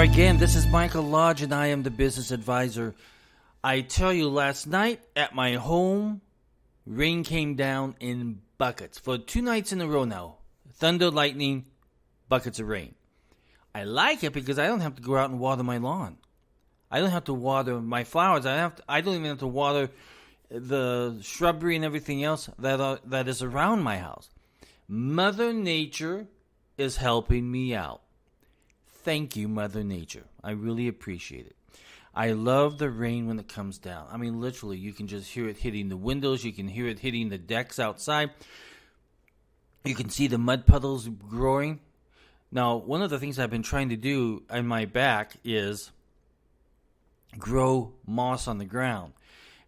are again. This is Michael Lodge, and I am the business advisor. I tell you, last night at my home, rain came down in buckets for 2 nights in a row now. Thunder, lightning, buckets of rain. I like it because I don't have to go out and water my lawn. I don't have to water my flowers. I don't even have to water the shrubbery and everything else that is around my house. Mother Nature is helping me out. Thank you, Mother Nature. I really appreciate it. I love the rain when it comes down. I mean, literally, you can just hear it hitting the windows. You can hear it hitting the decks outside. You can see the mud puddles growing. Now, one of the things I've been trying to do in my back is grow moss on the ground.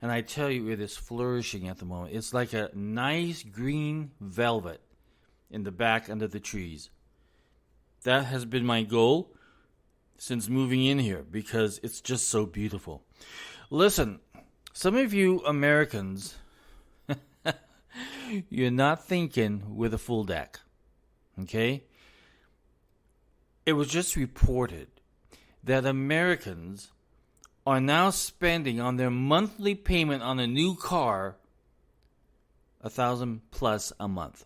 And I tell you, it is flourishing at the moment. It's like a nice green velvet in the back under the trees. That has been my goal since moving in here because it's just so beautiful. Listen, some of you Americans, you're not thinking with a full deck, okay? It was just reported that Americans are now spending on their monthly payment on a new car $1,000 plus a month.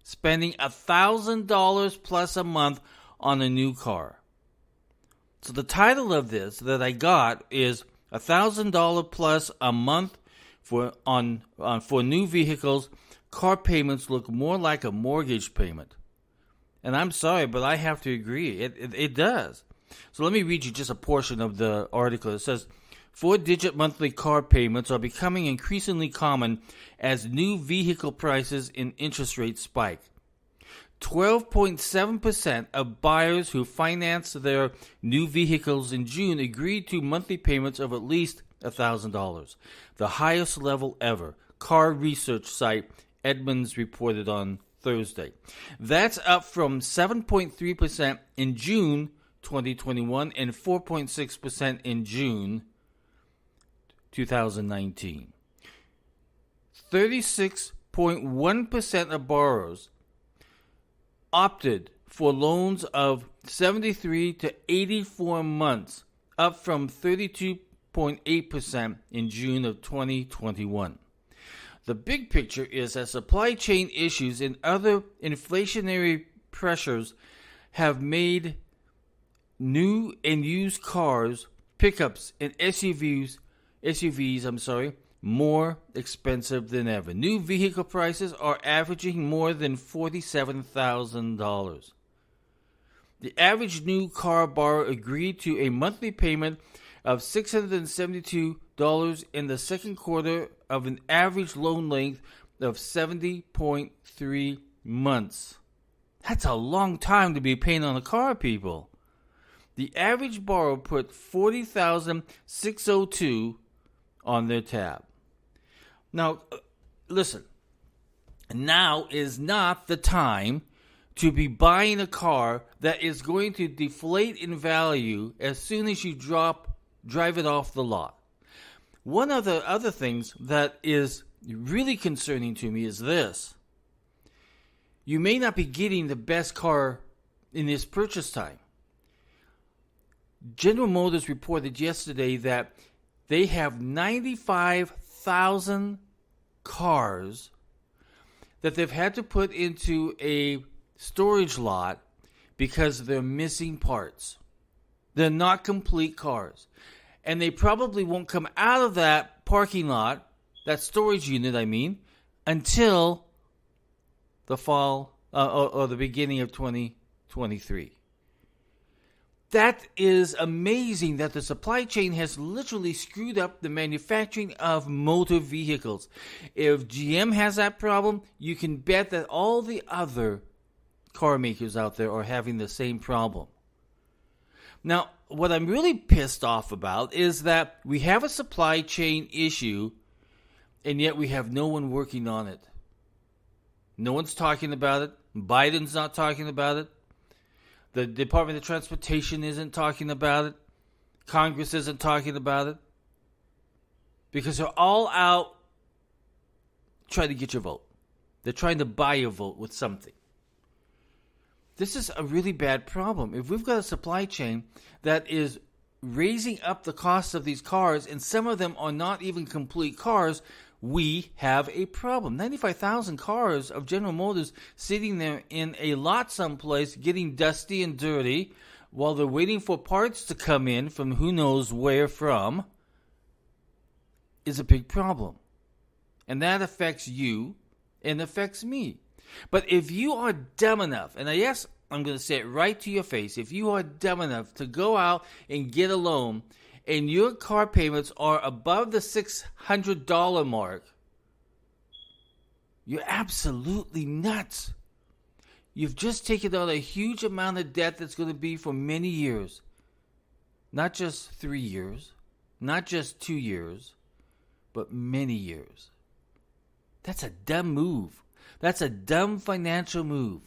Spending $1,000 plus a month on a new car. So the title of this that I got is $1,000 plus a month for new vehicles. Car payments look more like a mortgage payment. And I'm sorry, but I have to agree. It does. So let me read you just a portion of the article. It says, 4-digit monthly car payments are becoming increasingly common as new vehicle prices and interest rates spike. 12.7% of buyers who financed their new vehicles in June agreed to monthly payments of at least $1,000, the highest level ever. Car research site Edmunds reported on Thursday. That's up from 7.3% in June 2021 and 4.6% in June 2019. 36.1% of borrowers opted for loans of 73 to 84 months, up from 32.8% in June of 2021. The big picture is that supply chain issues and other inflationary pressures have made new and used cars, pickups, and SUVs, more expensive than ever. New vehicle prices are averaging more than $47,000. The average new car borrower agreed to a monthly payment of $672 in the second quarter of an average loan length of 70.3 months. That's a long time to be paying on a car, people. The average borrower put $40,602 on their tab. Now, listen, now is not the time to be buying a car that is going to deflate in value as soon as you drive it off the lot. One of the other things that is really concerning to me is this. You may not be getting the best car in this purchase time. General Motors reported yesterday that they have 95,000 cars that they've had to put into a storage lot because they're missing parts. They're not complete cars. And they probably won't come out of that parking lot, that storage unit, until the fall or the beginning of 2023. That is amazing that the supply chain has literally screwed up the manufacturing of motor vehicles. If GM has that problem, you can bet that all the other car makers out there are having the same problem. Now, what I'm really pissed off about is that we have a supply chain issue, and yet we have no one working on it. No one's talking about it. Biden's not talking about it. The Department of Transportation isn't talking about it. Congress isn't talking about it. Because they're all out trying to get your vote. They're trying to buy your vote with something. This is a really bad problem. If we've got a supply chain that is raising up the cost of these cars, and some of them are not even complete cars, we have a problem. 95,000 cars of General Motors sitting there in a lot someplace getting dusty and dirty while they're waiting for parts to come in from who knows where from is a big problem. And that affects you and affects me. But if you are dumb enough, and yes, I'm going to say it right to your face, if you are dumb enough to go out and get a loan and your car payments are above the $600 mark, you're absolutely nuts. You've just taken out a huge amount of debt that's going to be for many years. Not just 3 years, not just 2 years, but many years. That's a dumb move. That's a dumb financial move.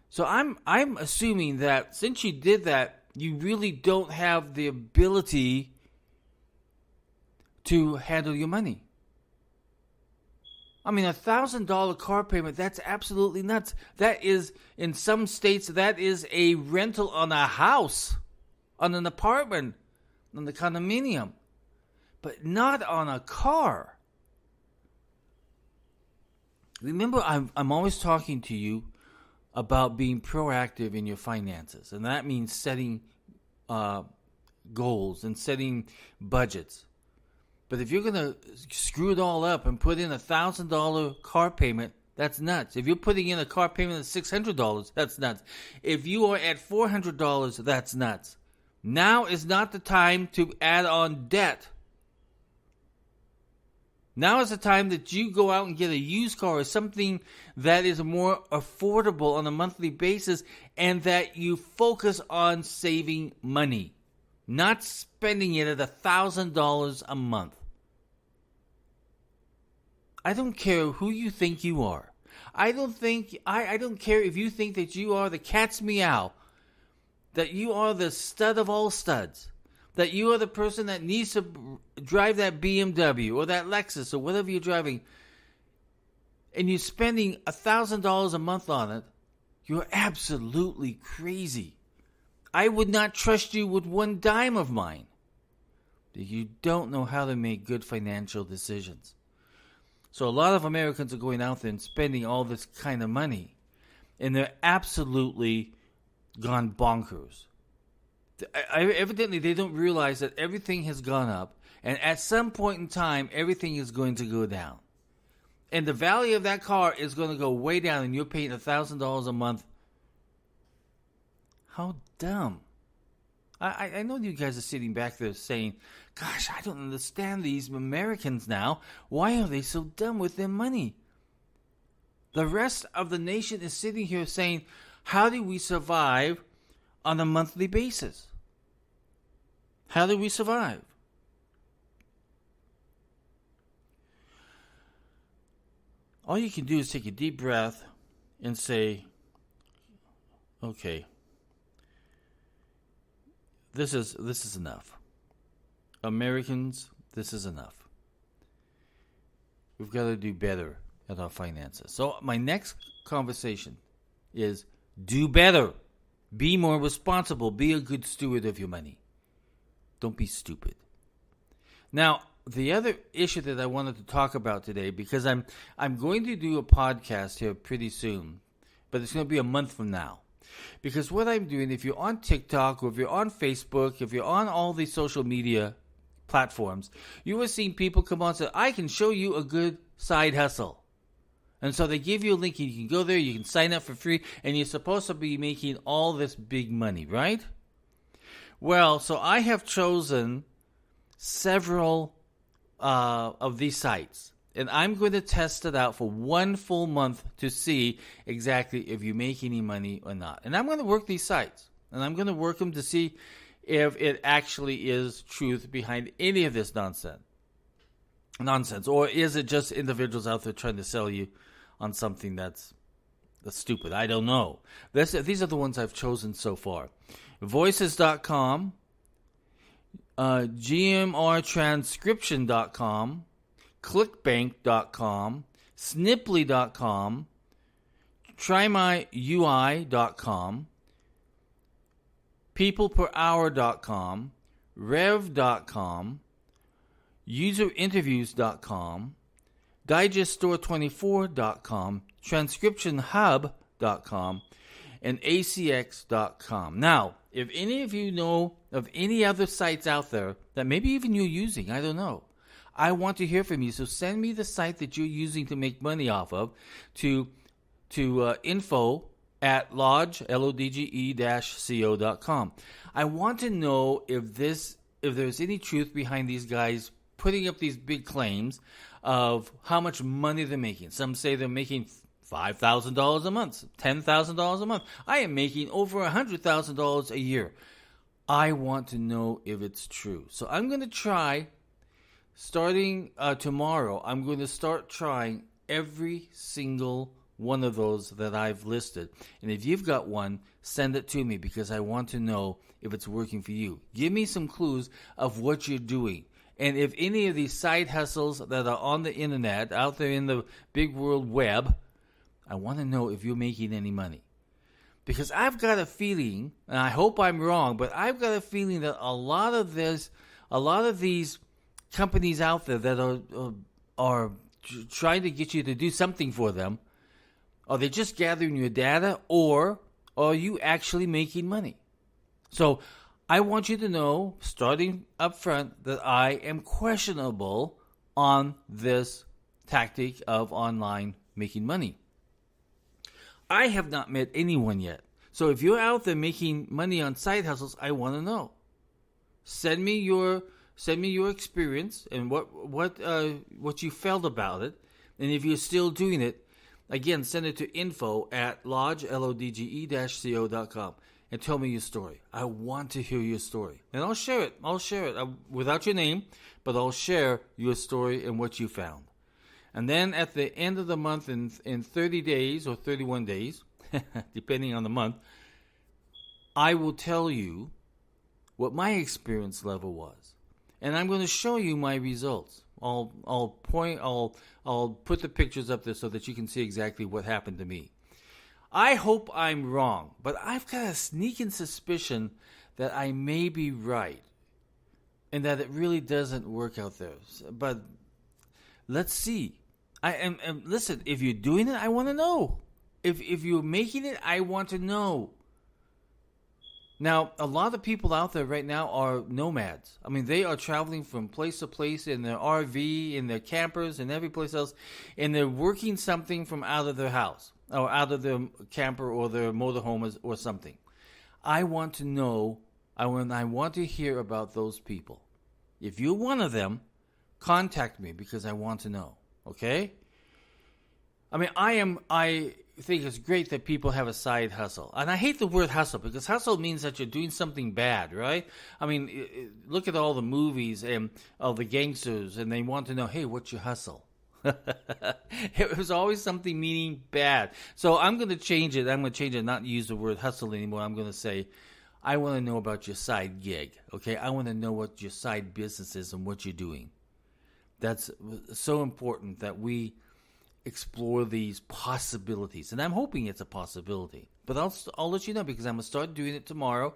So I'm assuming that since you did that, you really don't have the ability to handle your money. I mean, $1,000 car payment, that's absolutely nuts. That is, in some states, that is a rental on a house, on an apartment, on the condominium, but not on a car. Remember, I'm always talking to you about being proactive in your finances, and that means setting goals and setting budgets. But if you're going to screw it all up and put in $1,000 car payment, that's nuts. If you're putting in a car payment of $600, that's nuts. If you are at $400, that's nuts. Now is not the time to add on debt. Now is the time that you go out and get a used car or something that is more affordable on a monthly basis, and that you focus on saving money, not spending it at $1,000 a month. I don't care who you think you are. I don't care if you think that you are the cat's meow, that you are the stud of all studs, that you are the person that needs to drive that BMW or that Lexus or whatever you're driving, and you're spending $1,000 a month on it. You're absolutely crazy. I would not trust you with one dime of mine. You don't know how to make good financial decisions. So a lot of Americans are going out there and spending all this kind of money, and they're absolutely gone bonkers. Evidently, they don't realize that everything has gone up, and at some point in time, everything is going to go down. And the value of that car is going to go way down, and you're paying $1,000 a month. How dumb. I know you guys are sitting back there saying, gosh, I don't understand these Americans now. Why are they so dumb with their money? The rest of the nation is sitting here saying, how do we survive on a monthly basis? How do we survive? All you can do is take a deep breath and say, okay, this is enough. Americans, this is enough. We've got to do better at our finances. So my next conversation is do better. Be more responsible. Be a good steward of your money. Don't be stupid. Now, the other issue that I wanted to talk about today, because I'm going to do a podcast here pretty soon, but it's going to be a month from now. Because what I'm doing, if you're on TikTok or if you're on Facebook, if you're on all these social media platforms, you are seeing people come on and say, I can show you a good side hustle. And so they give you a link, and you can go there, you can sign up for free, and you're supposed to be making all this big money, right? Well, so I have chosen several of these sites, and I'm going to test it out for 1 full month to see exactly if you make any money or not. And I'm going to work these sites, and I'm going to work them to see if it actually is truth behind any of this nonsense, or is it just individuals out there trying to sell you on something that's stupid? I don't know. These are the ones I've chosen so far. Voices.com, GMRtranscription.com, clickbank.com, Sniply.com, TryMyUI.com, PeoplePerHour.com, Rev.com, UserInterviews.com, DigestStore24.com, TranscriptionHub.com, and ACX.com. Now, if any of you know of any other sites out there that maybe even you're using, I don't know, I want to hear from you. So send me the site that you're using to make money off of to info at lodge-co.com. I want to know if there's any truth behind these guys putting up these big claims of how much money they're making. Some say they're making $5,000 a month, $10,000 a month. I am making over $100,000 a year. I want to know if it's true. So I'm going to try, starting tomorrow, I'm going to start trying every single one of those that I've listed. And if you've got one, send it to me because I want to know if it's working for you. Give me some clues of what you're doing. And if any of these side hustles that are on the internet, out there in the big world web, I want to know if you're making any money. Because I've got a feeling, and I hope I'm wrong, but I've got a feeling that a lot of these companies out there that are trying to get you to do something for them, are they just gathering your data, or are you actually making money? So I want you to know, starting up front, that I am questionable on this tactic of online making money. I have not met anyone yet. So if you're out there making money on side hustles, I want to know. Send me your experience and what you felt about it. And if you're still doing it, again, send it to info at lodge-co.com and tell me your story. I want to hear your story. And I'll share it. Without your name, but I'll share your story and what you found. And then at the end of the month, in 30 days or 31 days, depending on the month, I will tell you what my experience level was. And I'm going to show you my results. I'll put the pictures up there so that you can see exactly what happened to me. I hope I'm wrong, but I've got a sneaking suspicion that I may be right and that it really doesn't work out there. But let's see. And listen, if you're doing it, I want to know. If you're making it, I want to know. Now, a lot of people out there right now are nomads. I mean, they are traveling from place to place in their RV, in their campers, and every place else, and they're working something from out of their house, or out of their camper, or their motorhome, or something. I want to know, I want to hear about those people. If you're one of them, contact me because I want to know. Okay? I mean, I think it's great that people have a side hustle. And I hate the word hustle because hustle means that you're doing something bad, right? I mean, look at all the movies and all the gangsters, and they want to know, hey, what's your hustle? It was always something meaning bad. So I'm going to change it. I'm going to change it, not use the word hustle anymore. I'm going to say, I want to know about your side gig, okay? I want to know what your side business is and what you're doing. That's so important that we explore these possibilities. And I'm hoping it's a possibility. But I'll let you know because I'm going to start doing it tomorrow.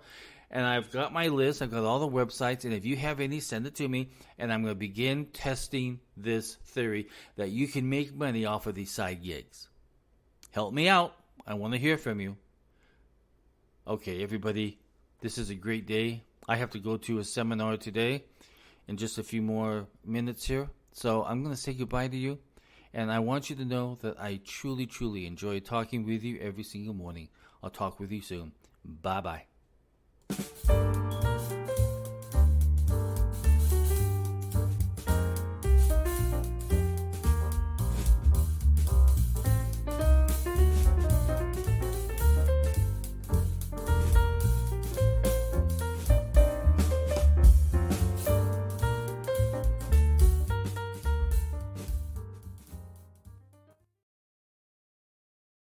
And I've got my list. I've got all the websites. And if you have any, send it to me. And I'm going to begin testing this theory that you can make money off of these side gigs. Help me out. I want to hear from you. Okay, everybody, this is a great day. I have to go to a seminar today in just a few more minutes here. So I'm going to say goodbye to you. And I want you to know that I truly, truly enjoy talking with you every single morning. I'll talk with you soon. Bye-bye.